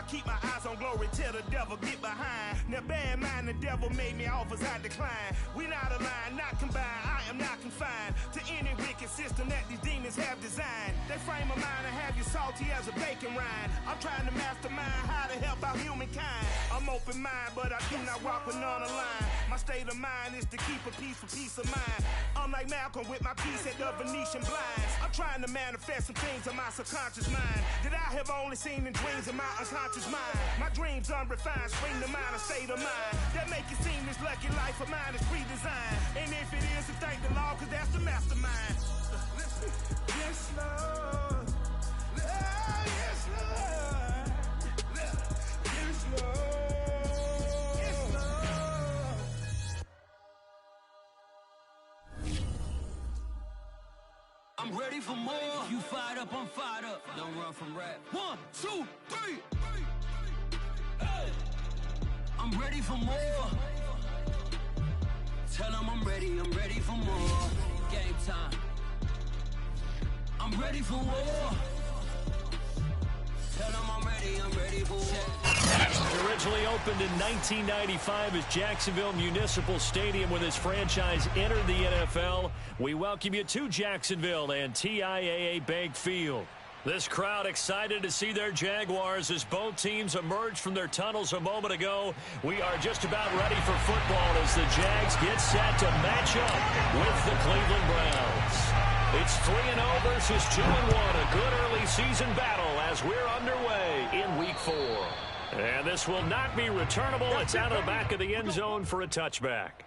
keep my eyes on glory till the devil get behind. Now bad mind, the devil made me offers I decline. We not aligned, not combined, I am not confined to any wicked system that these demons have designed. They frame a mind and have you salty as a bacon rind. I'm trying to mastermind how to help out humankind. I'm open mind, but I do not walk with none aligned. My state of mind is to keep a peace for peace of mind. I'm like Malcolm with my piece at the Venetian blinds. I'm trying to manifest some things in my subconscious mind that I have only seen in dreams in my unconscious mind. My dreams unrefined, spring to mind, a state of mind that make it seem this lucky life of mine is pre-designed. And if it is, then thank the Lord, cause that's the mastermind. Yes, Lord. Yes, Lord. Yes, Lord. Yes, Lord. I'm ready for more. You fired up, I'm fired up. Don't run from rap. 1, 2, 3. Hey. I'm ready for more. Tell them I'm ready for more. Game time. I'm ready for war. Tell them I'm ready for war. Originally opened in 1995 as Jacksonville Municipal Stadium when this franchise entered the NFL. We welcome you to Jacksonville and TIAA Bank Field. This crowd excited to see their Jaguars as both teams emerged from their tunnels a moment ago. We are just about ready for football as the Jags get set to match up with the Cleveland Browns. It's 3-0 versus 2-1, a good early season battle as we're underway in Week 4. And this will not be returnable. It's out of the back of the end zone for a touchback.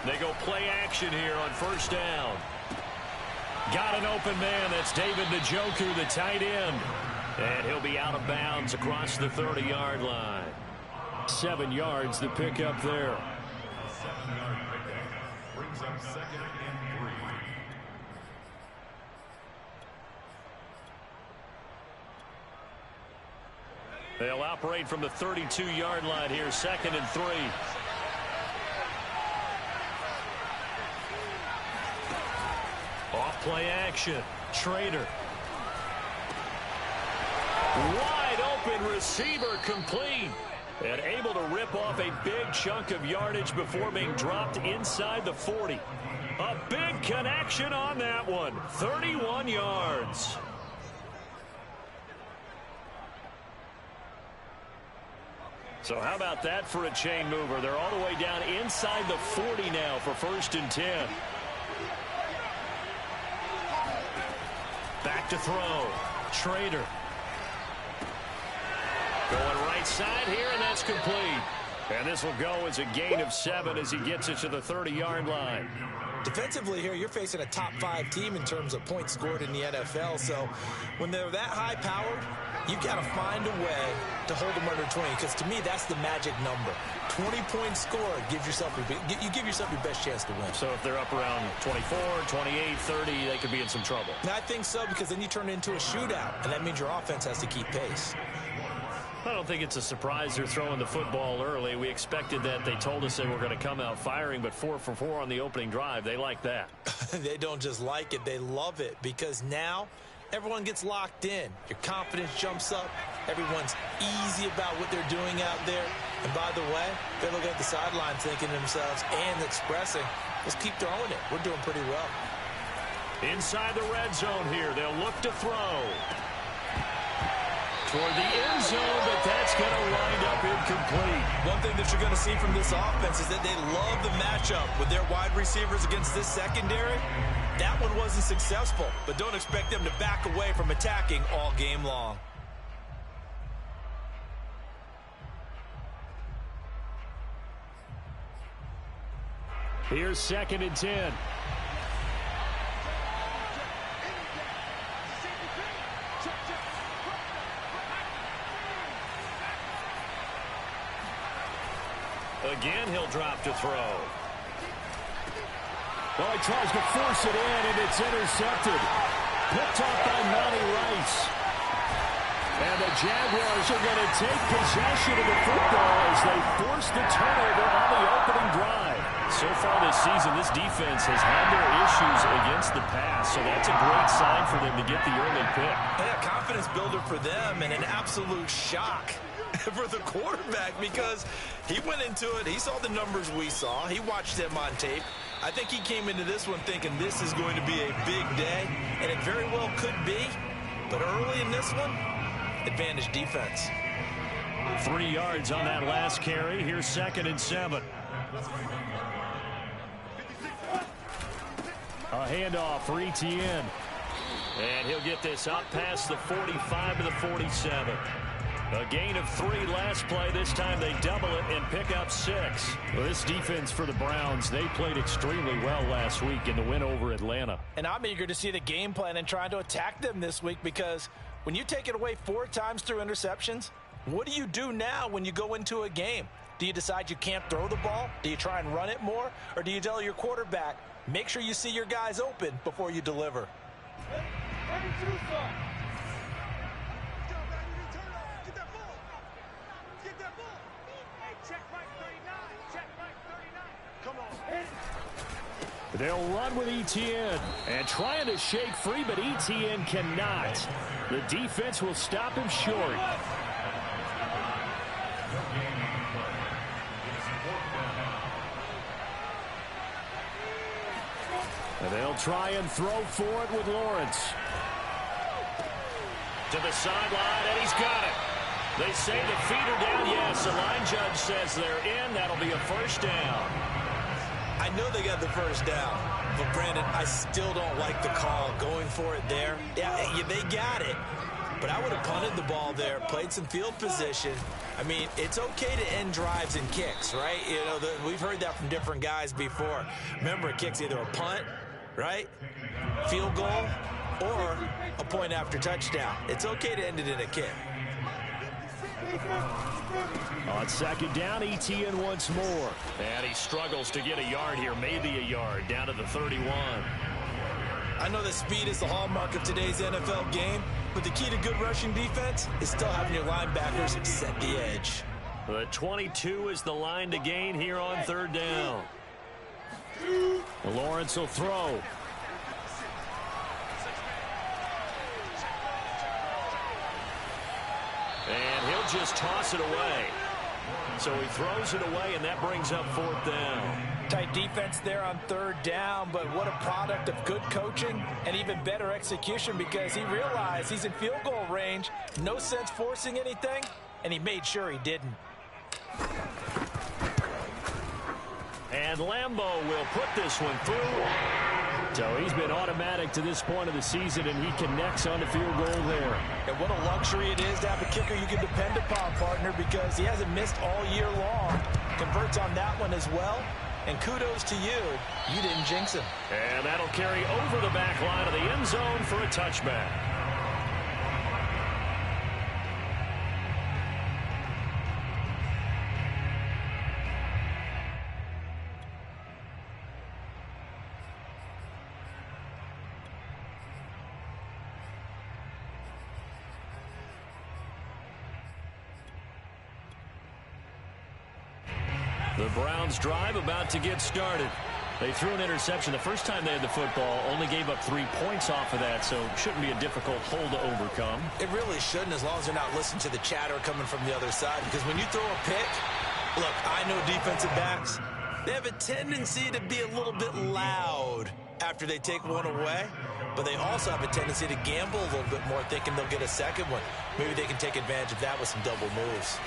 They go play action here on first down. Got an open man. That's David Njoku, the tight end. And he'll be out of bounds across the 30-yard line. 7 yards the pickup there. 7-yard pickup brings up 2nd and 3. They'll operate from the 32-yard line here, 2nd and 3. Off play action. Trader. Wide open receiver complete. And able to rip off a big chunk of yardage before being dropped inside the 40. A big connection on that one. 31 yards. So how about that for a chain mover? They're all the way down inside the 40 now for 1st and 10. Back to throw. Trader. Going right side here, and that's complete. And this will go as a gain of 7 as he gets it to the 30-yard line. Defensively here, you're facing a top 5 team in terms of points scored in the NFL. So when they're that high-powered, you've got to find a way to hold them under 20. Because to me, that's the magic number. 20 points scored, you give yourself your best chance to win. So if they're up around 24, 28, 30, they could be in some trouble. And I think so, because then you turn it into a shootout, and that means your offense has to keep pace. I don't think it's a surprise they're throwing the football early. We expected that. They told us they were going to come out firing, but 4 for 4 on the opening drive. They like that. They don't just like it, they love it, because now everyone gets locked in. Your confidence jumps up. Everyone's easy about what they're doing out there. And by the way, they're looking at the sideline thinking to themselves and expressing, let's keep throwing it. We're doing pretty well. Inside the red zone here, they'll look to throw. Toward the end zone, but that's going to wind up incomplete. One thing that you're going to see from this offense is that they love the matchup with their wide receivers against this secondary. That one wasn't successful, but don't expect them to back away from attacking all game long. Here's 2nd and 10. Again, he'll drop to throw. Well, he tries to force it in, and it's intercepted. Picked off by Monty Rice. And the Jaguars are going to take possession of the football as they force the turnover on the opening drive. So far this season, this defense has had their issues against the pass, so that's a great sign for them to get the early pick. Yeah, confidence builder for them and an absolute shock for the quarterback because he went into it. He saw the numbers we saw. He watched them on tape. I think he came into this one thinking this is going to be a big day, and it very well could be. But early in this one, advantage defense. 3 yards on that last carry. Here's 2nd and 7. A handoff for Etienne. And he'll get this up past the 45 to the 47. A gain of 3 last play. This time they double it and pick up 6. Well, this defense for the Browns, they played extremely well last week in the win over Atlanta. And I'm eager to see the game plan and trying to attack them this week because when you take it away 4 times through interceptions, what do you do now when you go into a game? Do you decide you can't throw the ball? Do you try and run it more? Or do you tell your quarterback, make sure you see your guys open before you deliver? They'll run with Etienne and trying to shake free, but Etienne cannot. The defense will stop him short. And they'll try and throw for it with Lawrence. To the sideline, and he's got it. They say the feet are down. Yes, the line judge says they're in. That'll be a first down. I know they got the first down, but Brandon, I still don't like the call going for it there. Yeah, they got it, but I would have punted the ball there, played some field position. I mean, it's okay to end drives and kicks, right? You know, we've heard that from different guys before. Remember, a kick's either a punt, right, field goal, or a point after touchdown. It's okay to end it in a kick. On 2nd down, Etienne once more. And he struggles to get a yard here, maybe a yard, down to the 31. I know that speed is the hallmark of today's NFL game, but the key to good rushing defense is still having your linebackers set the edge. The 22 is the line to gain here on 3rd down. Lawrence will throw. And he'll just toss it away. So he throws it away, and that brings up 4th down. Tight defense there on 3rd down, but what a product of good coaching and even better execution because he realized he's in field goal range. No sense forcing anything, and he made sure he didn't. And Lambeau will put this one through. So he's been automatic to this point of the season, and he connects on the field goal there. And what a luxury it is to have a kicker you can depend upon, partner, because he hasn't missed all year long. Converts on that one as well. And kudos to you. You didn't jinx him. And that'll carry over the back line of the end zone for a touchback. The Browns drive about to get started. They threw an interception the first time they had the football, only gave up 3 points off of that, so shouldn't be a difficult hole to overcome. It really shouldn't, as long as they're not listening to the chatter coming from the other side, because when you throw a pick, look, I know defensive backs, they have a tendency to be a little bit loud after they take one away, but they also have a tendency to gamble a little bit more, thinking they'll get a second one. Maybe they can take advantage of that with some double moves.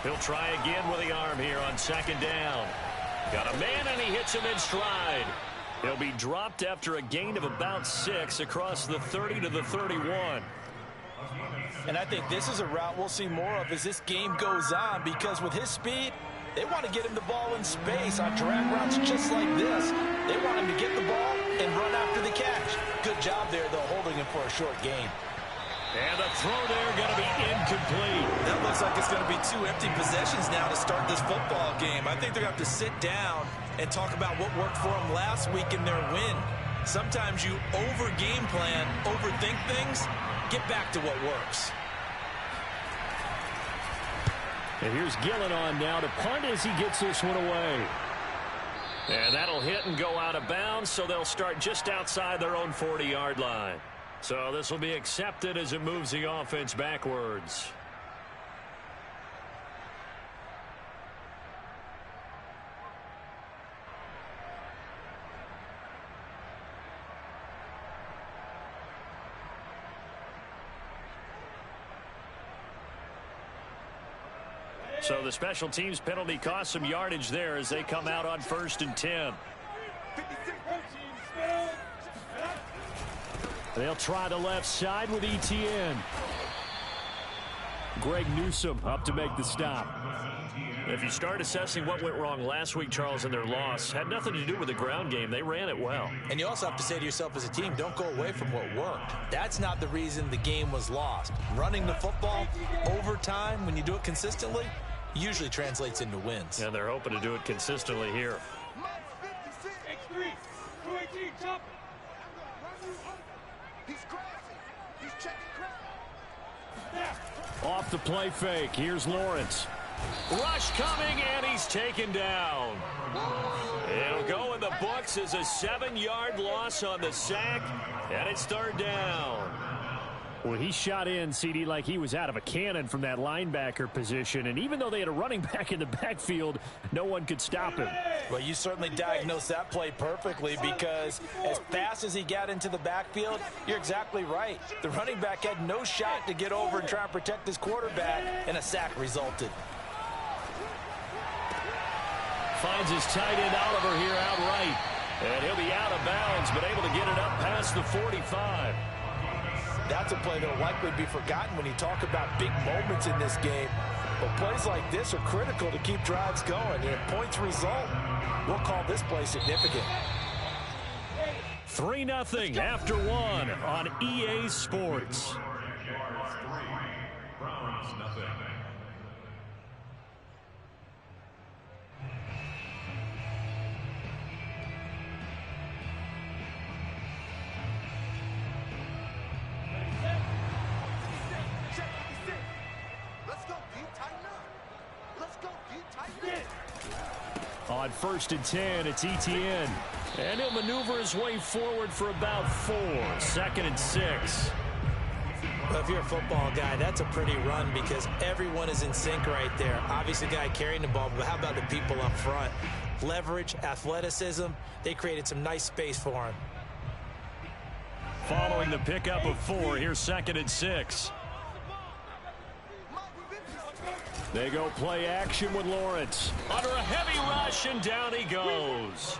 He'll try again with the arm here on 2nd down. Got a man, and he hits him in stride. He'll be dropped after a gain of about 6 across the 30 to the 31. And I think this is a route we'll see more of as this game goes on, because with his speed, they want to get him the ball in space on drag routes just like this. They want him to get the ball and run after the catch. Good job there, though, holding him for a short gain. And the throw there going to be incomplete. That looks like it's going to be 2 empty possessions now to start this football game. I think they're going to have to sit down and talk about what worked for them last week in their win. Sometimes you over-game plan, overthink things, get back to what works. And here's Gillen on now to punt as he gets this one away. And that'll hit and go out of bounds, so they'll start just outside their own 40-yard line. So this will be accepted as it moves the offense backwards. So the special teams penalty cost some yardage there as they come out on 1st and 10. They'll try the left side with ETN. Greg Newsome up to make the stop. If you start assessing what went wrong last week, Charles, in their loss, had nothing to do with the ground game. They ran it well. And you also have to say to yourself as a team, don't go away from what worked. That's not the reason the game was lost. Running the football over time, when you do it consistently, usually translates into wins. And they're hoping to do it consistently here. Off the play fake. Here's Lawrence. Rush coming, and he's taken down. It'll go in the books as a 7-yard loss on the sack, and it's 3rd down. Well, he shot in, CD, like he was out of a cannon from that linebacker position. And even though they had a running back in the backfield, no one could stop him. Well, you certainly diagnosed that play perfectly, because as fast as he got into the backfield, you're exactly right. The running back had no shot to get over and try and protect his quarterback, and a sack resulted. Finds his tight end Oliver here outright. And he'll be out of bounds, but able to get it up past the 45. That's a play that will likely be forgotten when you talk about big moments in this game. But plays like this are critical to keep drives going. And if points result, we'll call this play significant. 3-0 after 1 on EA Sports. On 1st and 10, it's ETN. And he'll maneuver his way forward for about 4. 2nd and 6. Well, if you're a football guy, that's a pretty run because everyone is in sync right there. Obviously, the guy carrying the ball, but how about the people up front? Leverage, athleticism, they created some nice space for him. Following the pickup of 4, here's 2nd and 6. They go play action with Lawrence. Under a heavy rush, and down he goes.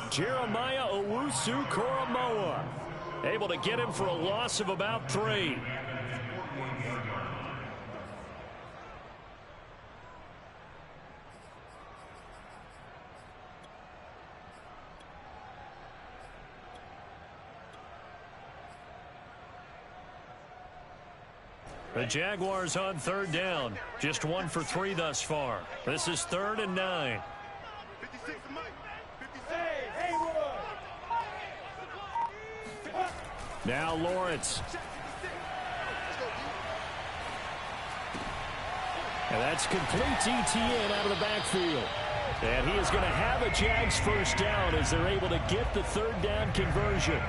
Jeremiah Owusu-Koramoah able to get him for a loss of about 3. The Jaguars on 3rd down. Just 1 for 3 thus far. This is 3rd and 9. Now Lawrence. And that's complete ETN out of the backfield. And he is going to have a Jags first down as they're able to get the 3rd down conversion.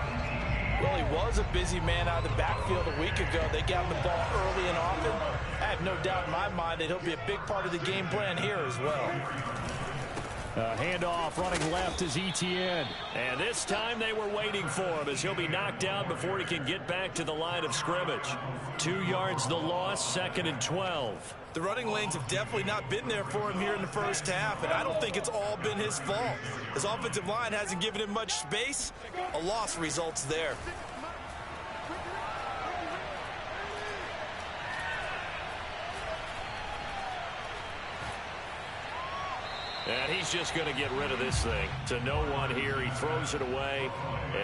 Well, he was a busy man out of the backfield a week ago. They got him the ball early and often. I have no doubt in my mind that he'll be a big part of the game plan here as well. Handoff running left is ETN. And this time they were waiting for him as he'll be knocked down before he can get back to the line of scrimmage. 2 yards the loss, 2nd and 12. The running lanes have definitely not been there for him here in the first half, and I don't think it's all been his fault. His offensive line hasn't given him much space. A loss results there. And he's just going to get rid of this thing. To no one here. He throws it away,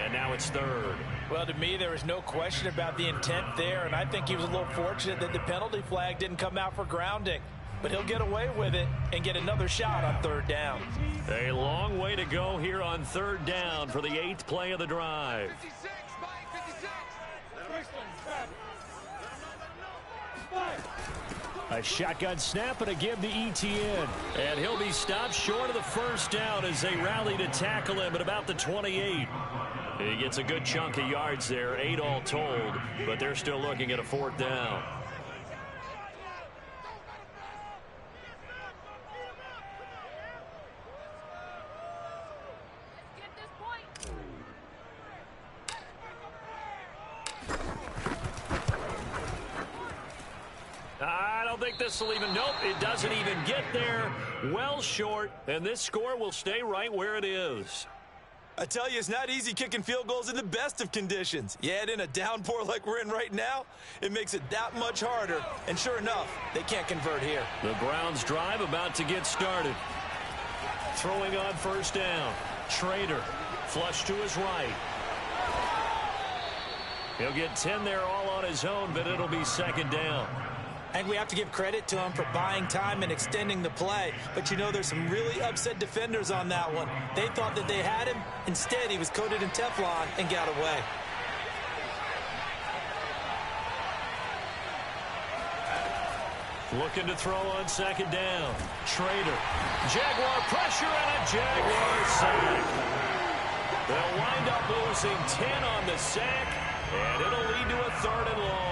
and now it's 3rd. Well, to me, there was no question about the intent there, and I think he was a little fortunate that the penalty flag didn't come out for grounding. But he'll get away with it and get another shot on third down. A long way to go here on third down for the 8th play of the drive. A shotgun snap and a give to Etienne. And he'll be stopped short of the first down as they rally to tackle him at about the 28. He gets a good chunk of yards there, 8 all told, but they're still looking at a 4th down. I don't think this will even, nope, it doesn't even get there. Well short, and this score will stay right where it is. I tell you, it's not easy kicking field goals in the best of conditions. You add in a downpour like we're in right now, it makes it that much harder. And sure enough, they can't convert here. The Browns' drive about to get started. Throwing on first down. Trader, flush to his right. He'll get 10 there all on his own, but it'll be second down. And we have to give credit to him for buying time and extending the play. But you know, there's some really upset defenders on that one. They thought that they had him. Instead, he was coated in Teflon and got away. Looking to throw on second down. Trader. Jaguar pressure and a Jaguar sack. They'll wind up losing 10 on the sack, and it'll lead to a 3rd and long.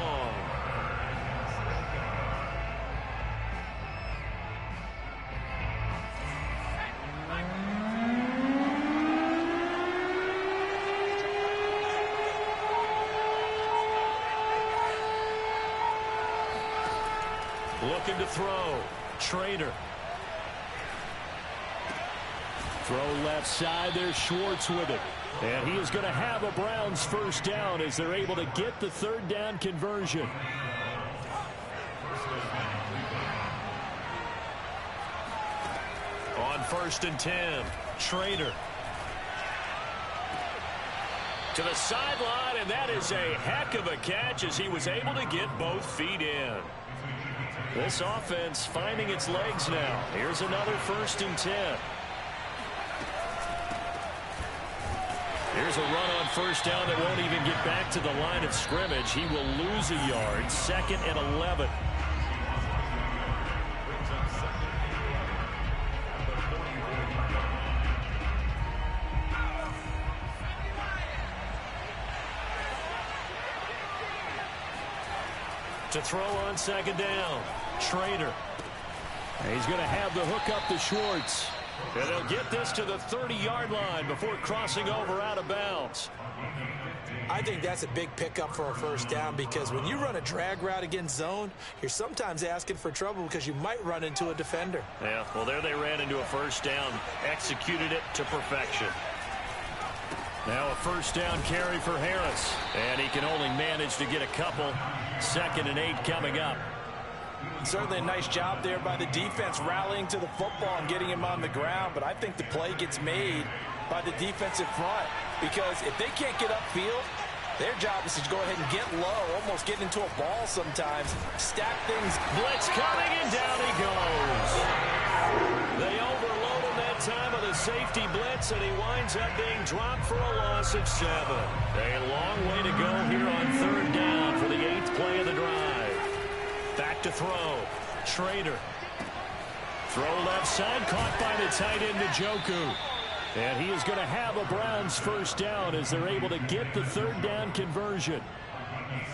Looking to throw. Trader. Throw left side. There's Schwartz with it. And he is going to have a Browns first down as they're able to get the 3rd down conversion. On 1st and 10. Trader. To the sideline, and that is a heck of a catch as he was able to get both feet in. This offense finding its legs now. Here's another 1st and 10. Here's a run on first down that won't even get back to the line of scrimmage. He will lose a yard. 2nd and 11. To throw on second down. Trader. He's going to have the hook up to Schwartz. And they'll get this to the 30-yard line before crossing over out of bounds. I think that's a big pickup for a first down because when you run a drag route against zone, you're sometimes asking for trouble because you might run into a defender. Yeah, well, there they ran into a first down, executed it to perfection. Now a first down carry for Harris, and he can only manage to get a couple. 2nd and 8 coming up. Certainly a nice job there by the defense rallying to the football and getting him on the ground, but I think the play gets made by the defensive front because if they can't get upfield, their job is to go ahead and get low, almost get into a ball sometimes, stack things. Blitz coming, and down he goes. They overload him that time with a safety blitz, and he winds up being dropped for a loss of 7. A long way to go here on 3rd down for the 8th play of the drive. Back to throw. Trader. Throw left side, caught by the tight end Njoku. And he is going to have a Browns first down as they're able to get the 3rd down conversion.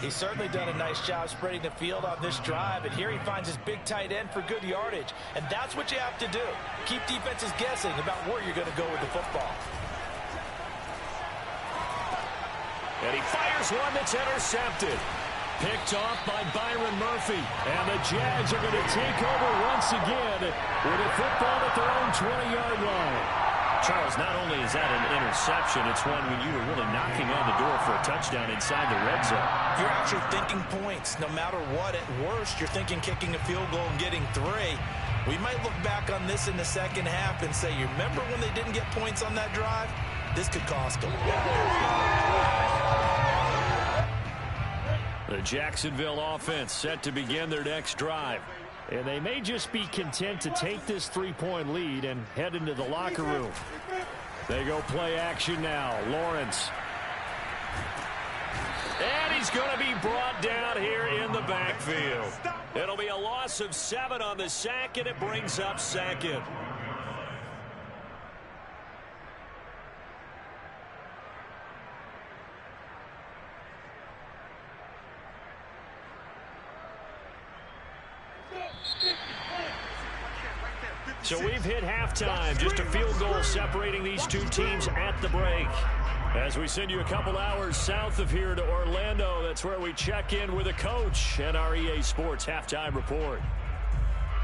He's certainly done a nice job spreading the field on this drive, and here he finds his big tight end for good yardage. And that's what you have to do. Keep defenses guessing about where you're going to go with the football. And he fires one that's intercepted. Picked off by Byron Murphy. And the Jags are going to take over once again with a football at their own 20-yard line. Charles, not only is that an interception, it's one when you were really knocking on the door for a touchdown inside the red zone. You're actually thinking points no matter what. At worst, you're thinking kicking a field goal and getting 3. We might look back on this in the second half and say, you remember when they didn't get points on that drive? This could cost them. The Jacksonville offense set to begin their next drive. And they may just be content to take this 3-point lead and head into the locker room. They go play action now. Lawrence. And he's going to be brought down here in the backfield. It'll be a loss of 7 on the sack, and it brings up second. So we've hit halftime. Just a field goal separating these two teams at the break. As we send you a couple hours south of here to Orlando, that's where we check in with a coach at our EA Sports Halftime Report.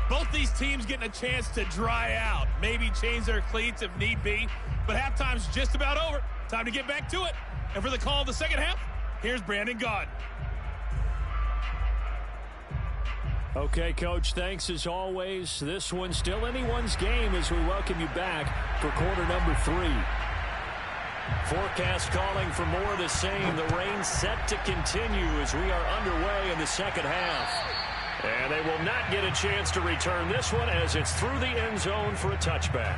Both these teams getting a chance to dry out, maybe change their cleats if need be, but halftime's just about over. Time to get back to it. And for the call of the second half, here's Brandon Gaudin. Okay, Coach, thanks as always. This one's still anyone's game as we welcome you back for quarter number 3. Forecast calling for more of the same. The rain set to continue as we are underway in the second half. And they will not get a chance to return this one as it's through the end zone for a touchback.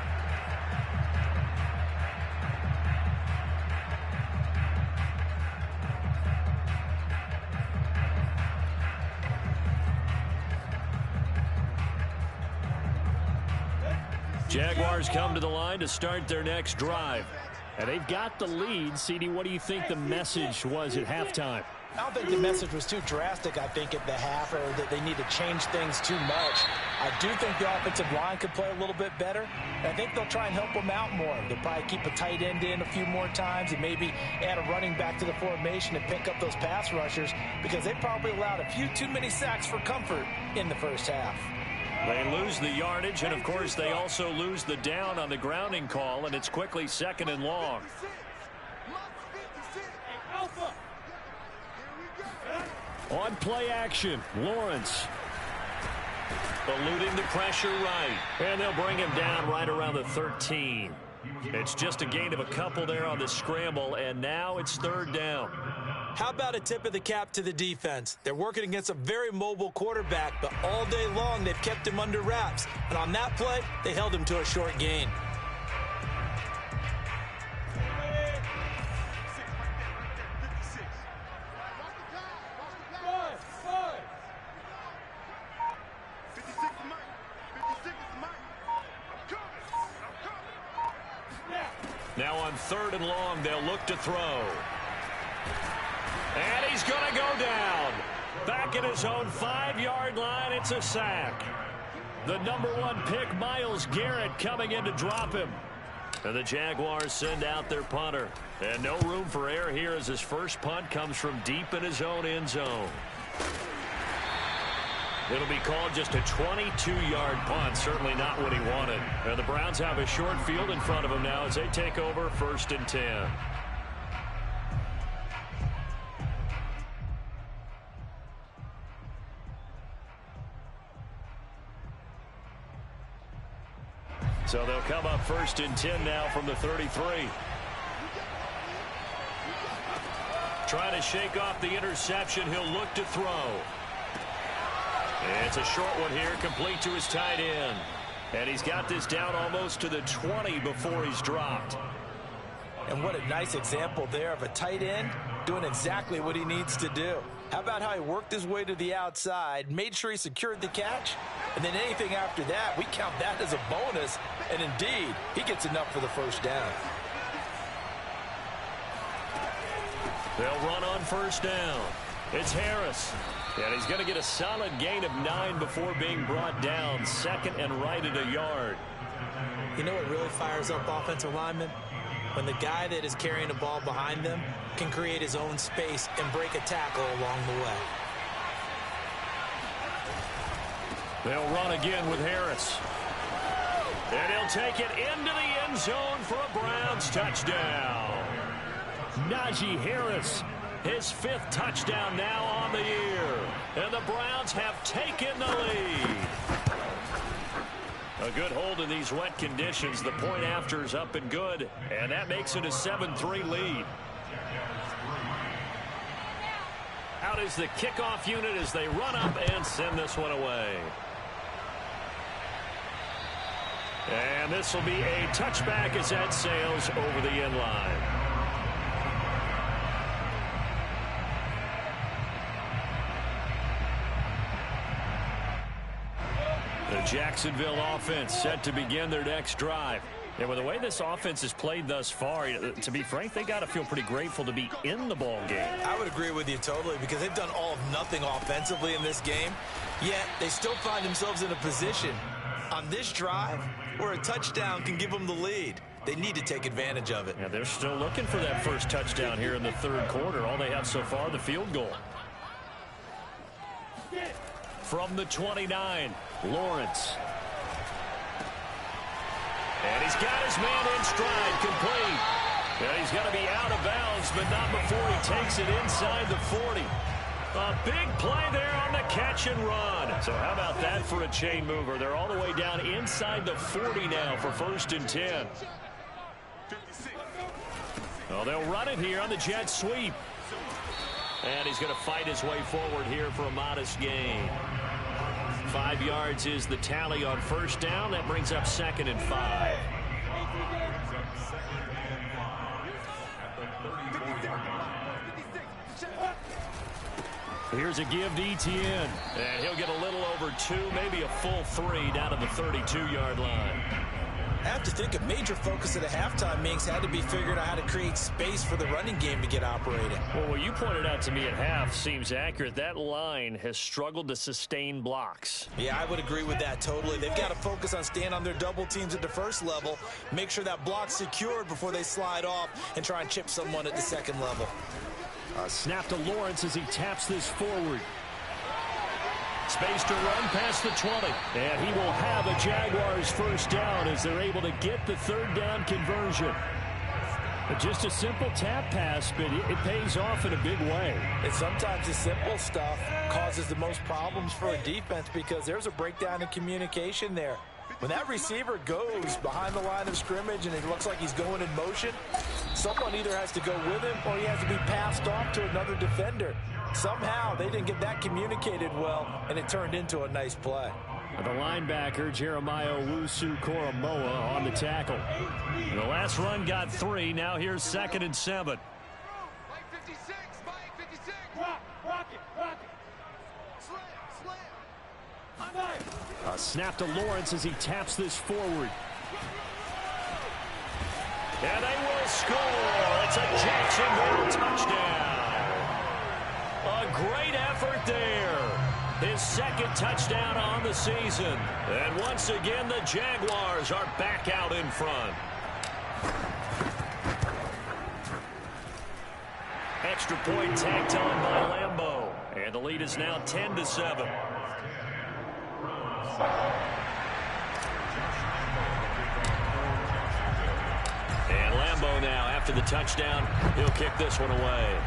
Jaguars come to the line to start their next drive. And they've got the lead. CD, what do you think the message was at halftime? I don't think the message was too drastic, I think, at the half, or that they need to change things too much. I do think the offensive line could play a little bit better. I think they'll try and help them out more. They'll probably keep a tight end in a few more times and maybe add a running back to the formation and pick up those pass rushers because they probably allowed a few too many sacks for comfort in the first half. They lose the yardage, and, of course, they also lose the down on the grounding call, and it's quickly 2nd and long. On play action, Lawrence. Eluding the pressure right. And they'll bring him down right around the 13. It's just a gain of a couple there on the scramble, and now it's 3rd down. How about a tip of the cap to the defense? They're working against a very mobile quarterback, but all day long they've kept him under wraps. And on that play, they held him to a short gain. Now on 3rd and long, they'll look to throw. And he's going to go down. Back at his own 5-yard line, it's a sack. The number 1 pick, Myles Garrett, coming in to drop him. And the Jaguars send out their punter. And no room for error here as his first punt comes from deep in his own end zone. It'll be called just a 22-yard punt, certainly not what he wanted. And the Browns have a short field in front of them now as they take over 1st and 10. So they'll come up 1st and 10 now from the 33. Trying to shake off the interception. He'll look to throw. It's a short one here, complete to his tight end. And he's got this down almost to the 20 before he's dropped. And what a nice example there of a tight end doing exactly what he needs to do. How about how he worked his way to the outside, made sure he secured the catch, and then anything after that, we count that as a bonus. And indeed, he gets enough for the first down. They'll run on 1st down. It's Harris. And he's going to get a solid gain of 9 before being brought down. 2nd and right at a yard. You know what really fires up offensive linemen? When the guy that is carrying the ball behind them can create his own space and break a tackle along the way. They'll run again with Harris. And he'll take it into the end zone for a Browns touchdown. Najee Harris, his 5th touchdown now on the year. And the Browns have taken the lead. A good hold in these wet conditions. The point after is up and good. And that makes it a 7-3 lead. Out is the kickoff unit as they run up and send this one away. And this will be a touchback as that sails over the end line. The Jacksonville offense set to begin their next drive. And with the way this offense has played thus far, to be frank, they got to feel pretty grateful to be in the ball game. I would agree with you totally because they've done all of nothing offensively in this game, yet they still find themselves in a position on this drive where a touchdown can give them the lead. They need to take advantage of it. Yeah, they're still looking for that first touchdown here in the third quarter. All they have so far, the field goal. From the 29, Lawrence. And he's got his man in stride, complete. And he's got to be out of bounds, but not before he takes it inside the 40. A big play there on the catch and run. So how about that for a chain mover? They're all the way down inside the 40 now for 1st and 10. Well, they'll run it here on the jet sweep. And he's going to fight his way forward here for a modest gain. 5 yards is the tally on 1st down. That brings up 2nd and 5. Here's a give to Etienne. And he'll get a little over 2, maybe a full 3 down to the 32-yard line. I have to think a major focus at the halftime, Minks, had to be figuring out how to create space for the running game to get operating. Well, what you pointed out to me at half seems accurate. That line has struggled to sustain blocks. Yeah, I would agree with that totally. They've got to focus on staying on their double teams at the first level, make sure that block's secured before they slide off and try and chip someone at the second level. A snap to Lawrence as he taps this forward. Space to run past the 20. And he will have a Jaguars first down as they're able to get the 3rd down conversion. But just a simple tap pass, but it pays off in a big way. And sometimes the simple stuff causes the most problems for a defense because there's a breakdown in communication there. When that receiver goes behind the line of scrimmage and it looks like he's going in motion, someone either has to go with him or he has to be passed off to another defender. Somehow they didn't get that communicated well, and it turned into a nice play. The linebacker, Jeremiah Owusu-Koramoah, on the tackle. And the last run got 3. Now here's 2nd and 7. A snap to Lawrence as he taps this forward. And they will score. It's a Jacksonville touchdown. A great effort there. His 2nd touchdown on the season. And once again, the Jaguars are back out in front. Extra point tacked on by Lambeau. And the lead is now 10-7. And Lambeau now, after the touchdown, he'll kick this one away.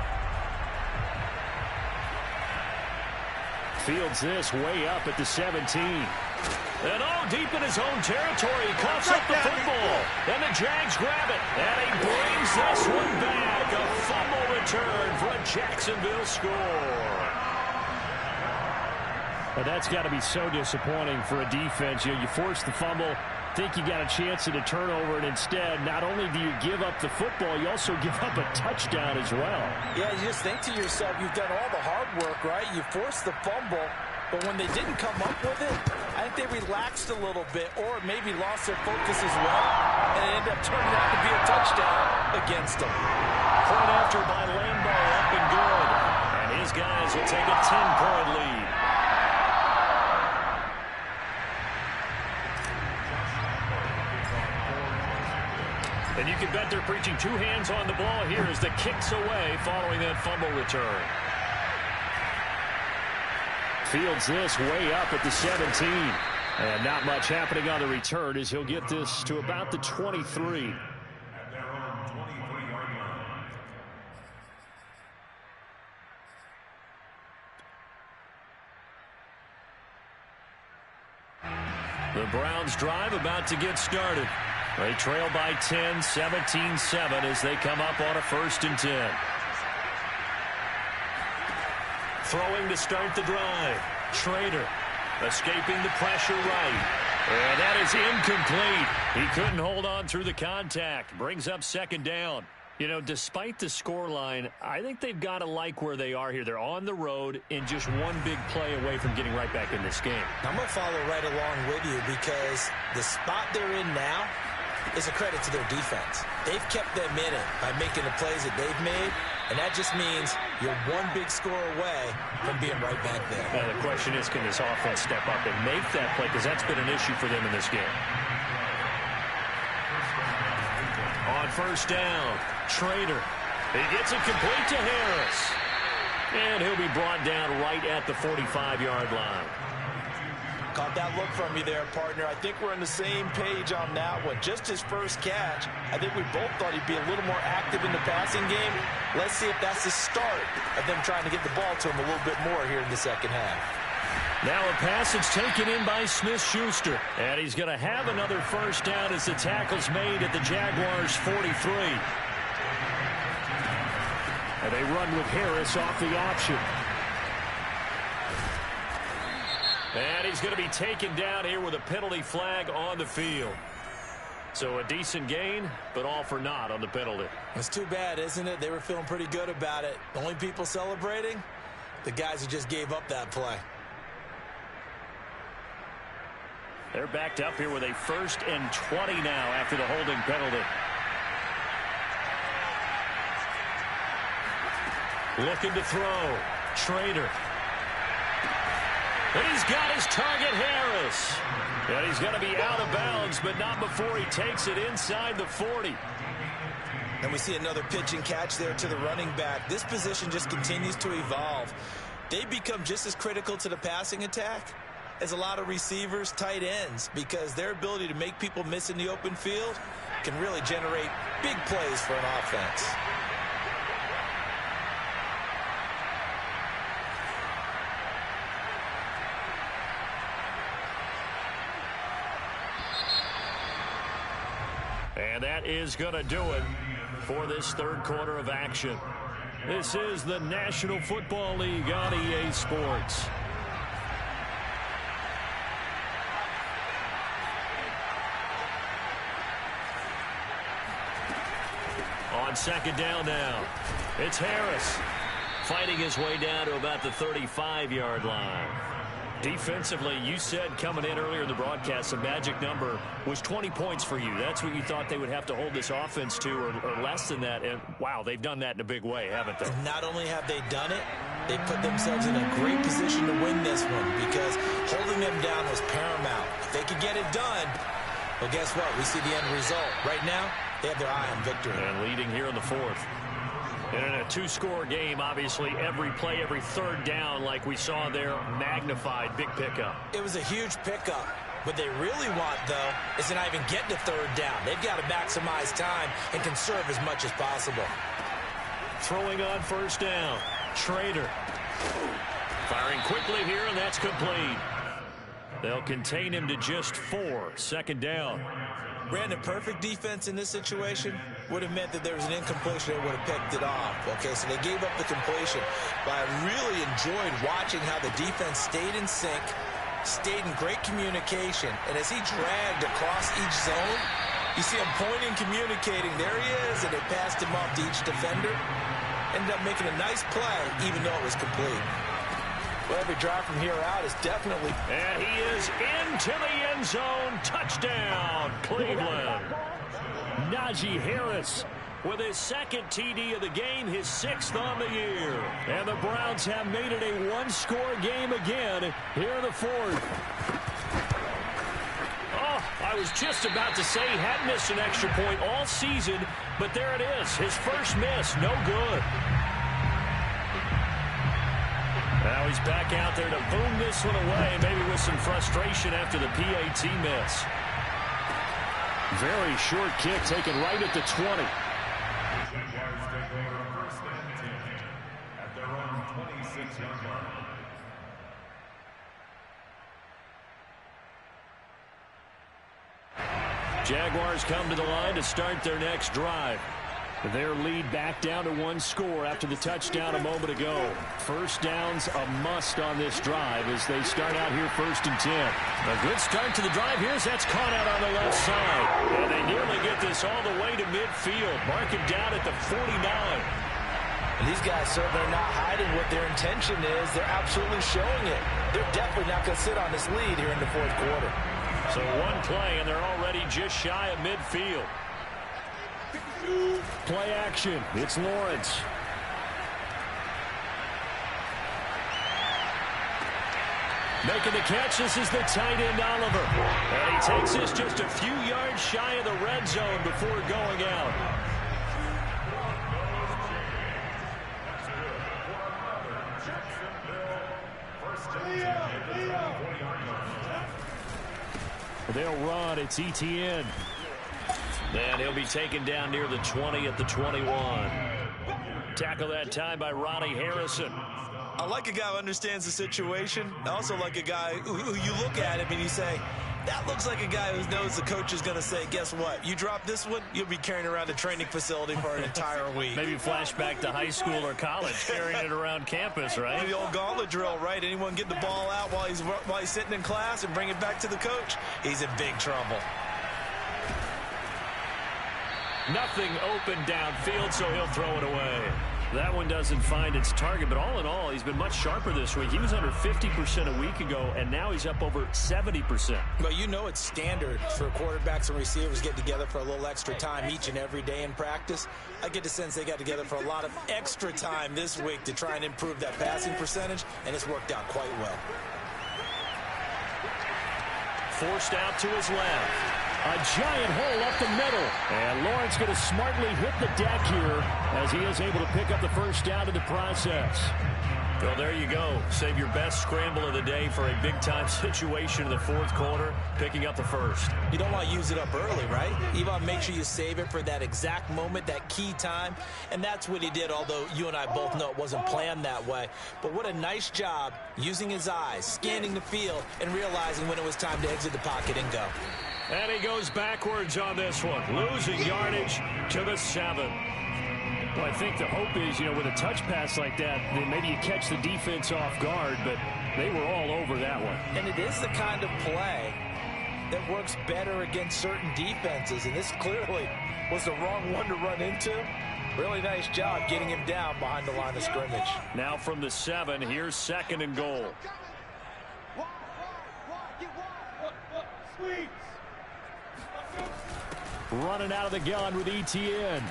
Fields this way up at the 17. And deep in his own territory, he coughs up the football. And the Jags grab it. And he brings this one back. A fumble return for a Jacksonville score. Well, that's got to be so disappointing for a defense. You force the fumble, think you got a chance at a turnover, and instead, not only do you give up the football, you also give up a touchdown as well. Yeah, you just think to yourself, you've done all the hard work, right? You forced the fumble, but when they didn't come up with it, I think they relaxed a little bit or maybe lost their focus as well, and it ended up turning out to be a touchdown against them. Point after by Lambeau, up and good. And his guys will take a 10-point lead. And you can bet they're preaching 2 hands on the ball here as the kick's away following that fumble return. Fields this way up at the 17. And not much happening on the return as he'll get this to about the 23. The Browns drive about to get started. They trail by 10, 17-7 as they come up on a 1st and 10. Throwing to start the drive. Schrader escaping the pressure right. And that is incomplete. He couldn't hold on through the contact. Brings up second down. You know, despite the scoreline, I think they've got to like where they are here. They're on the road and just one big play away from getting right back in this game. I'm going to follow right along with you because the spot they're in now is a credit to their defense. They've kept them in it by making the plays that they've made, and that just means you're one big score away from being right back there. Now, the question is, can this offense step up and make that play? Because that's been an issue for them in this game. On first down, Schrader. He gets it complete to Harris. And he'll be brought down right at the 45-yard line. Caught that look from you there, partner. I think we're on the same page on that one. Just his first catch, I think we both thought he'd be a little more active in the passing game. Let's see if that's the start of them trying to get the ball to him a little bit more here in the second half. Now a passage taken in by Smith-Schuster. And he's going to have another first down as the tackle's made at the Jaguars' 43. And they run with Harris off the option. And he's going to be taken down here with a penalty flag on the field. So a decent gain, but all for naught on the penalty. It's too bad, isn't it? They were feeling pretty good about it. The only people celebrating, the guys who just gave up that play. They're backed up here with a 1st and 20 now after the holding penalty. Looking to throw. Schrader. And he's got his target, Harris. And he's going to be out of bounds, but not before he takes it inside the 40. And we see another pitch and catch there to the running back. This position just continues to evolve. They become just as critical to the passing attack as a lot of receivers, tight ends, because their ability to make people miss in the open field can really generate big plays for an offense. And that is going to do it for this third quarter of action. This is the National Football League on EA Sports. On second down now, it's Harris fighting his way down to about the 35-yard line. Defensively, you said coming in earlier in the broadcast, the magic number was 20 points for you. That's what you thought they would have to hold this offense to, or less than that. And, wow, they've done that in a big way, haven't they? Not only have they done it, they put themselves in a great position to win this one because holding them down was paramount. If they could get it done, well, guess what? We see the end result. Right now, they have their eye on victory. And leading here in the fourth. And in a two-score game, obviously, every play, every third down, like we saw there, magnified, big pickup. It was a huge pickup. What they really want, though, is to not even get to third down. They've got to maximize time and conserve as much as possible. Throwing on first down, Schrader. Firing quickly here, and that's complete. They'll contain him to just 4, second down. Brandon, perfect defense in this situation would have meant that there was an incompletion. They would have picked it off. Okay, so they gave up the completion. But I really enjoyed watching how the defense stayed in sync, stayed in great communication. And as he dragged across each zone, you see him pointing, communicating. There he is, and they passed him off to each defender. Ended up making a nice play, even though it was complete. Well, every drive from here out is definitely... And he is into the end zone. Touchdown, Cleveland. Najee Harris with his second TD of the game, his 6th on the year. And the Browns have made it a one-score game again here in the fourth. Oh, I was just about to say he hadn't missed an extra point all season, but there it is, his first miss, no good. Now he's back out there to boom this one away, maybe with some frustration after the PAT miss. Very short kick taken right at the 20. At their own 26-yard line. Jaguars come to the line to start their next drive. Their lead back down to one score after the touchdown a moment ago. First down's a must on this drive as they start out here 1st and 10. A good start to the drive here as that's caught out on the left side. And they nearly get this all the way to midfield. Mark it down at the 49. And these guys certainly are not hiding what their intention is. They're absolutely showing it. They're definitely not going to sit on this lead here in the 4th quarter. So one play, and they're already just shy of midfield. Play action. It's Lawrence. Making the catch, this is the tight end, Oliver. And he takes this just a few yards shy of the red zone before going out. They'll run. It's ETN. And he'll be taken down near the 20 at the 21. Tackle that time by Ronnie Harrison. I like a guy who understands the situation. I also like a guy who you look at him and you say, that looks like a guy who knows the coach is going to say, guess what? You drop this one, you'll be carrying around a training facility for an entire week. Maybe flashback to high school or college, carrying it around campus, right? The old gauntlet drill, right? Anyone get the ball out while he's sitting in class and bring it back to the coach? He's in big trouble. Nothing open downfield, so he'll throw it away. That one doesn't find its target, but all in all, he's been much sharper this week. He was under 50% a week ago, and now he's up over 70%. But you know it's standard for quarterbacks and receivers get together for a little extra time each and every day in practice. I get the sense they got together for a lot of extra time this week to try and improve that passing percentage, and it's worked out quite well. Forced out to his left. A giant hole up the middle. And Lawrence going to smartly hit the deck here as he is able to pick up the first down in the process. Well, there you go. Save your best scramble of the day for a big-time situation in the 4th quarter, picking up the first. You don't want to use it up early, right? You want to make sure you save it for that exact moment, that key time. And that's what he did, although you and I both know it wasn't planned that way. But what a nice job using his eyes, scanning the field, and realizing when it was time to exit the pocket and go. And he goes backwards on this one, losing yardage to the 7. Well, I think the hope is, with a touch pass like that, then maybe you catch the defense off guard, but they were all over that one. And it is the kind of play that works better against certain defenses, and this clearly was the wrong one to run into. Really nice job getting him down behind the line of scrimmage. Now from the 7, here's 2nd and goal. Running out of the gun with ETN.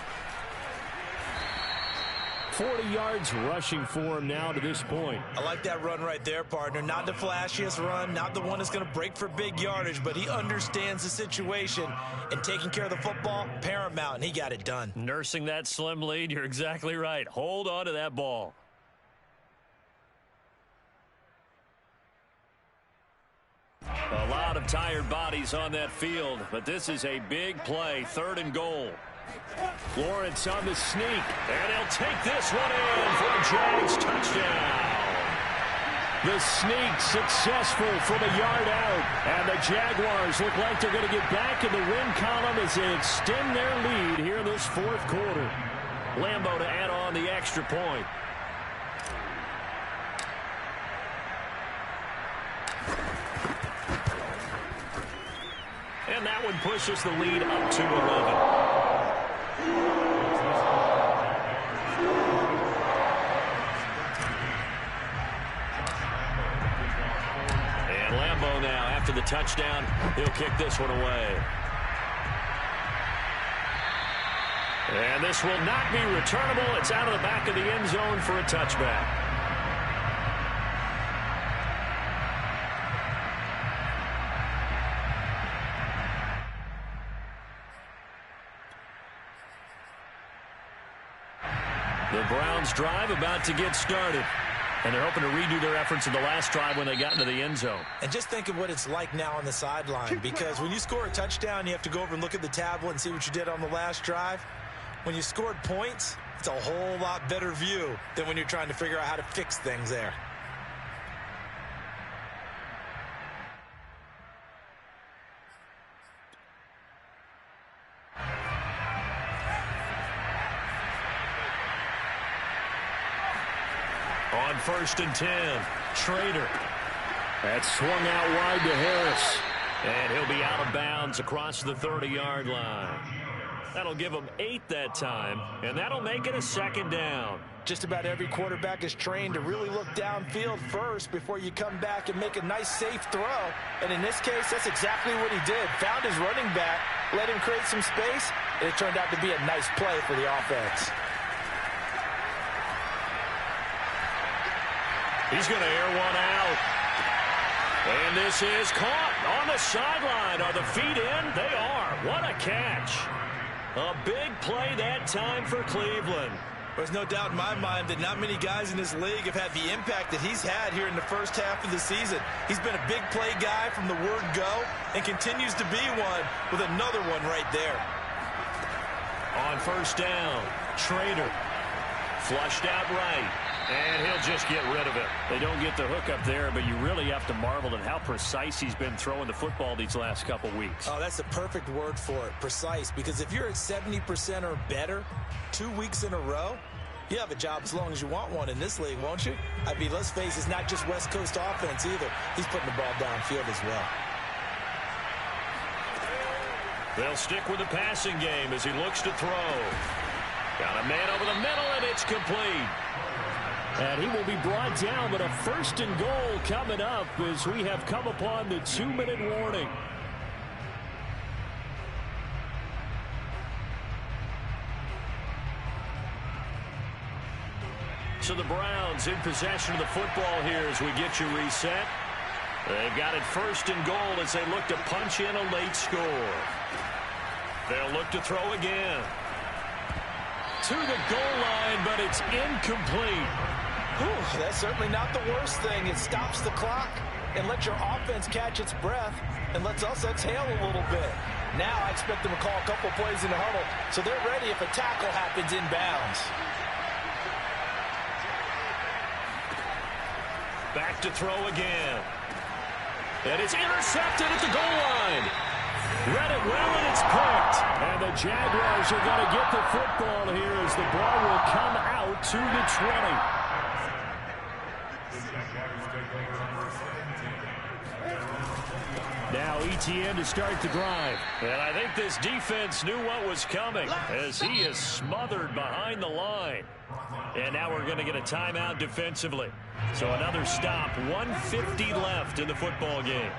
40 yards rushing for him now to this point. I like that run right there, partner. Not the flashiest run, not the one that's going to break for big yardage, but he understands the situation, and taking care of the football, paramount, and he got it done. Nursing that slim lead, you're exactly right. Hold on to that ball. A lot of tired bodies on that field, but this is a big play, 3rd and goal. Lawrence on the sneak. And he'll take this one in for a Jags touchdown. The sneak successful from a yard out. And the Jaguars look like they're going to get back in the win column as they extend their lead here in this 4th quarter. Lambeau to add on the extra point. And that one pushes the lead up to 11. And Lambeau now, after the touchdown, he'll kick this one away. And this will not be returnable. It's out of the back of the end zone for a touchback. The Browns drive about to get started. And they're hoping to redo their efforts in the last drive when they got into the end zone. And just think of what it's like now on the sideline, because when you score a touchdown, you have to go over and look at the tablet and see what you did on the last drive. When you scored points, it's a whole lot better view than when you're trying to figure out how to fix things there. On 1st and 10, Trader. That swung out wide to Harris. And he'll be out of bounds across the 30-yard line. That'll give him 8 that time, and that'll make it a 2nd down. Just about every quarterback is trained to really look downfield first before you come back and make a nice, safe throw. And in this case, that's exactly what he did. Found his running back, let him create some space, and it turned out to be a nice play for the offense. He's going to air one out. And this is caught on the sideline. Are the feet in? They are. What a catch. A big play that time for Cleveland. There's no doubt in my mind that not many guys in this league have had the impact that he's had here in the first half of the season. He's been a big play guy from the word go and continues to be one with another one right there. On 1st down, Trader flushed out right. And he'll just get rid of it. They don't get the hook up there, but you really have to marvel at how precise he's been throwing the football these last couple weeks. Oh, that's the perfect word for it, precise. Because if you're at 70% or better 2 weeks in a row, you have a job as long as you want one in this league, won't you? I mean, let's face it, it's not just West Coast offense either. He's putting the ball downfield as well. They'll stick with the passing game as he looks to throw. Got a man over the middle, and it's complete. And he will be brought down, but a 1st and goal coming up as we have come upon the 2-minute warning. So the Browns in possession of the football here as we get you reset. They've got it 1st and goal as they look to punch in a late score. They'll look to throw again. To the goal line, but it's incomplete. Whew, that's certainly not the worst thing. It stops the clock and lets your offense catch its breath and lets us exhale a little bit. Now I expect them to call a couple plays in the huddle so they're ready if a tackle happens inbounds. Back to throw again. And it's intercepted at the goal line. Read it well, and it's picked. And the Jaguars are going to get the football here as the ball will come out to the 20. Now ETN to start the drive. And I think this defense knew what was coming as he is smothered behind the line. And now we're going to get a timeout defensively. So another stop, 1:50 left in the football game.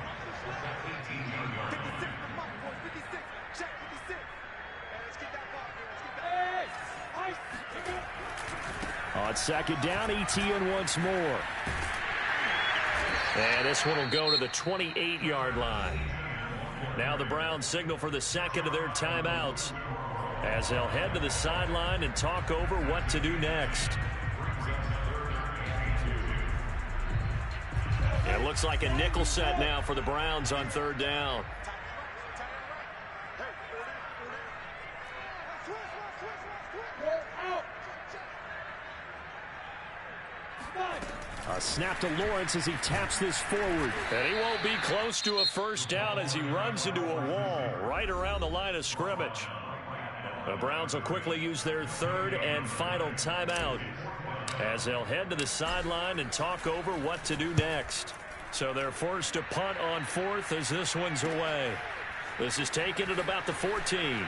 On 2nd down, ETN once more. And this one will go to the 28-yard line. Now the Browns signal for the 2nd of their timeouts as they'll head to the sideline and talk over what to do next. It looks like a nickel set now for the Browns on 3rd down. A snap to Lawrence as he taps this forward. And he won't be close to a 1st down as he runs into a wall right around the line of scrimmage. The Browns will quickly use their 3rd and final timeout as they'll head to the sideline and talk over what to do next. So they're forced to punt on 4th as this one's away. This is taken at about the 14.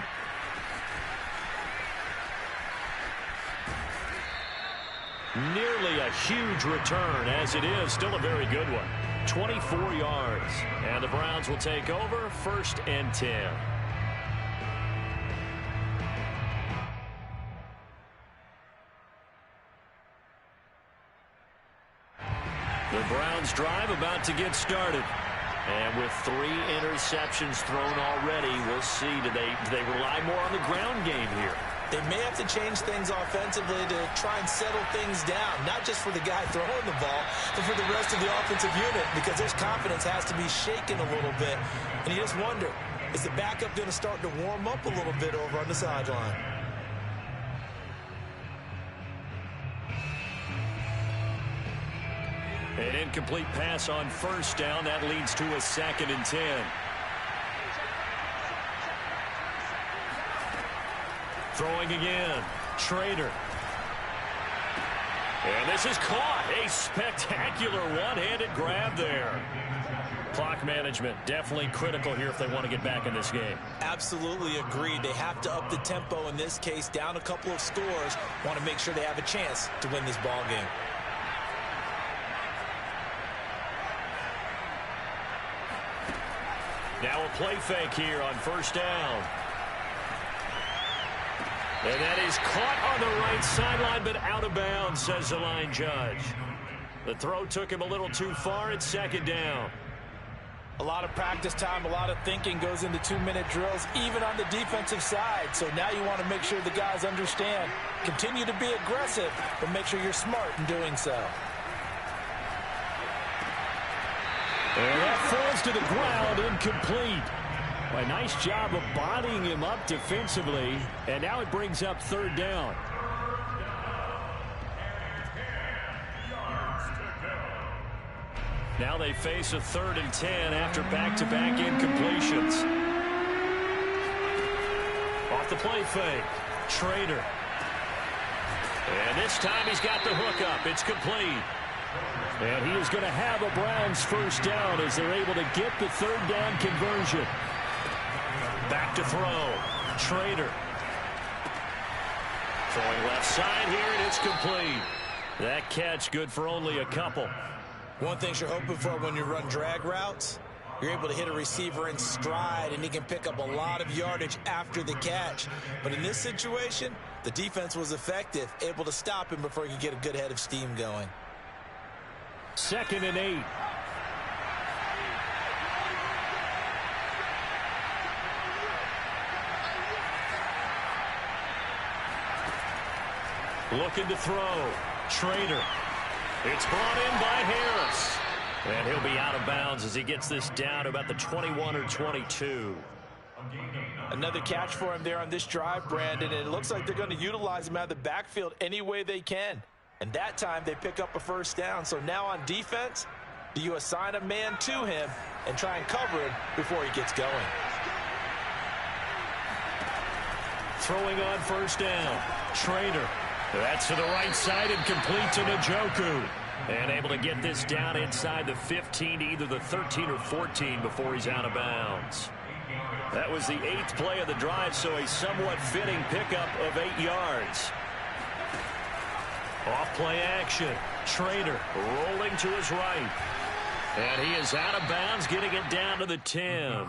Nearly a huge return, as it is still a very good one. 24 yards. And the Browns will take over 1st and 10. The Browns drive about to get started. And with 3 interceptions thrown already, we'll see. Do they rely more on the ground game here? They may have to change things offensively to try and settle things down, not just for the guy throwing the ball, but for the rest of the offensive unit, because their confidence has to be shaken a little bit. And you just wonder, is the backup going to start to warm up a little bit over on the sideline? An incomplete pass on 1st down. That leads to a 2nd and 10. Throwing again. Trader. And this is caught. A spectacular one-handed grab there. Clock management definitely critical here if they want to get back in this game. Absolutely agreed. They have to up the tempo in this case, down a couple of scores. Want to make sure they have a chance to win this ball game. Now a play fake here on first down. And that is caught on the right sideline, but out of bounds, says the line judge. The throw took him a little too far. It's second down. A lot of practice time, a lot of thinking goes into 2-minute drills, even on the defensive side. So now you want to make sure the guys understand. Continue to be aggressive, but make sure you're smart in doing so. And that falls to the ground, incomplete. A nice job of bodying him up defensively, and now it brings up third down. Now they face a 3rd and 10 after back-to-back incompletions. Off the play fake, Trader. And this time he's got the hook up. It's complete. And he is going to have a Browns first down as they're able to get the third down conversion. Back to throw. Trader. Throwing left side here, and it's complete. That catch good for only a couple. One thing you're hoping for when you run drag routes, you're able to hit a receiver in stride, and he can pick up a lot of yardage after the catch. But in this situation, the defense was effective, able to stop him before he could get a good head of steam going. 2nd and 8. Looking to throw. Trader. It's brought in by Harris. And he'll be out of bounds as he gets this down to about the 21 or 22. Another catch for him there on this drive, Brandon, and it looks like they're going to utilize him out of the backfield any way they can. And that time they pick up a first down. So now on defense, do you assign a man to him and try and cover him before he gets going? Throwing on first down. Trader. That's to the right side and complete to Njoku. And able to get this down inside the 15, either the 13 or 14 before he's out of bounds. That was the 8th play of the drive, so a somewhat fitting pickup of 8 yards. Off play action. Trader rolling to his right. And he is out of bounds, getting it down to the 10.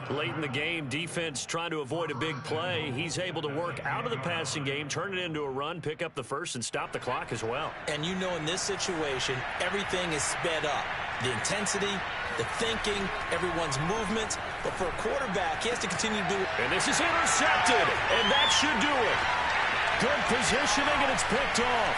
Late in the game, defense trying to avoid a big play. He's able to work out of the passing game, turn it into a run, pick up the first, and stop the clock as well. And you know in this situation, everything is sped up. The intensity, the thinking, everyone's movement. But for a quarterback, he has to continue to do it. And this is intercepted, and that should do it. Good positioning, and it's picked off.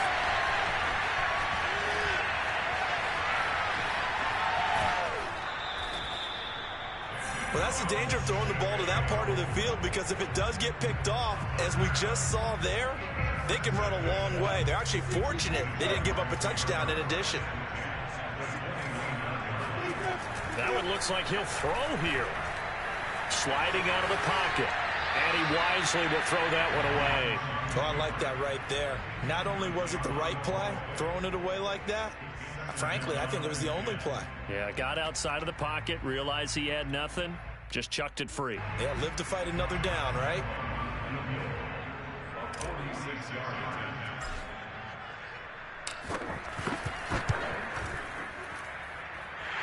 Well, that's the danger of throwing the ball to that part of the field, because if it does get picked off, as we just saw there, they can run a long way. They're actually fortunate they didn't give up a touchdown in addition. That one looks like he'll throw here. Sliding out of the pocket. And he wisely will throw that one away. Oh, I like that right there. Not only was it the right play, throwing it away like that, frankly, I think it was the only play. Yeah, got outside of the pocket, realized he had nothing, just chucked it free. Yeah, live to fight another down, right?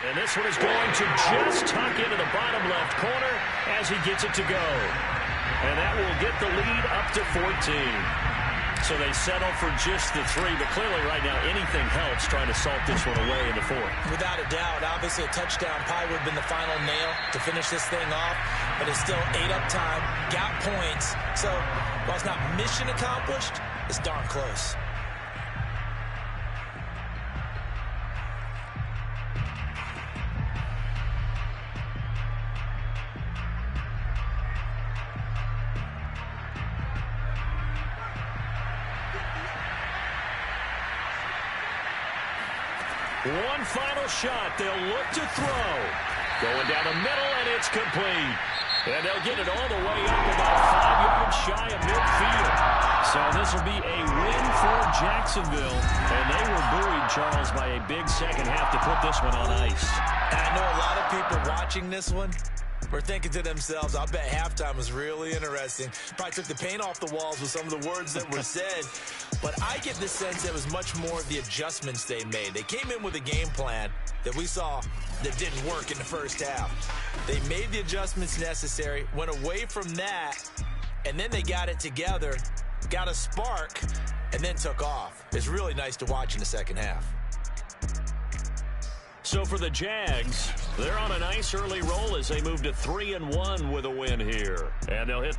And this one is going to just tuck into the bottom left corner as he gets it to go. And that will get the lead up to 14. So they settle for just the 3, but clearly right now anything helps trying to salt this one away in the 4th. Without a doubt, obviously a touchdown probably would have been the final nail to finish this thing off, but it's still 8 up time, got points. So while it's not mission accomplished, it's darn close. One final shot. They'll look to throw. Going down the middle, and it's complete. And they'll get it all the way up about 5 yards shy of midfield. So this will be a win for Jacksonville. And they were buoyed, Charles, by a big second half to put this one on ice. And I know a lot of people watching this one were thinking to themselves, I bet halftime was really interesting. Probably took the paint off the walls with some of the words that were said. But I get the sense it was much more of the adjustments they made. They came in with a game plan that we saw that didn't work in the first half. They made the adjustments necessary, went away from that, and then they got it together, got a spark, and then took off. It's really nice to watch in the second half. So for the Jags, they're on a nice early roll as they move to 3-1 with a win here. And they'll hit the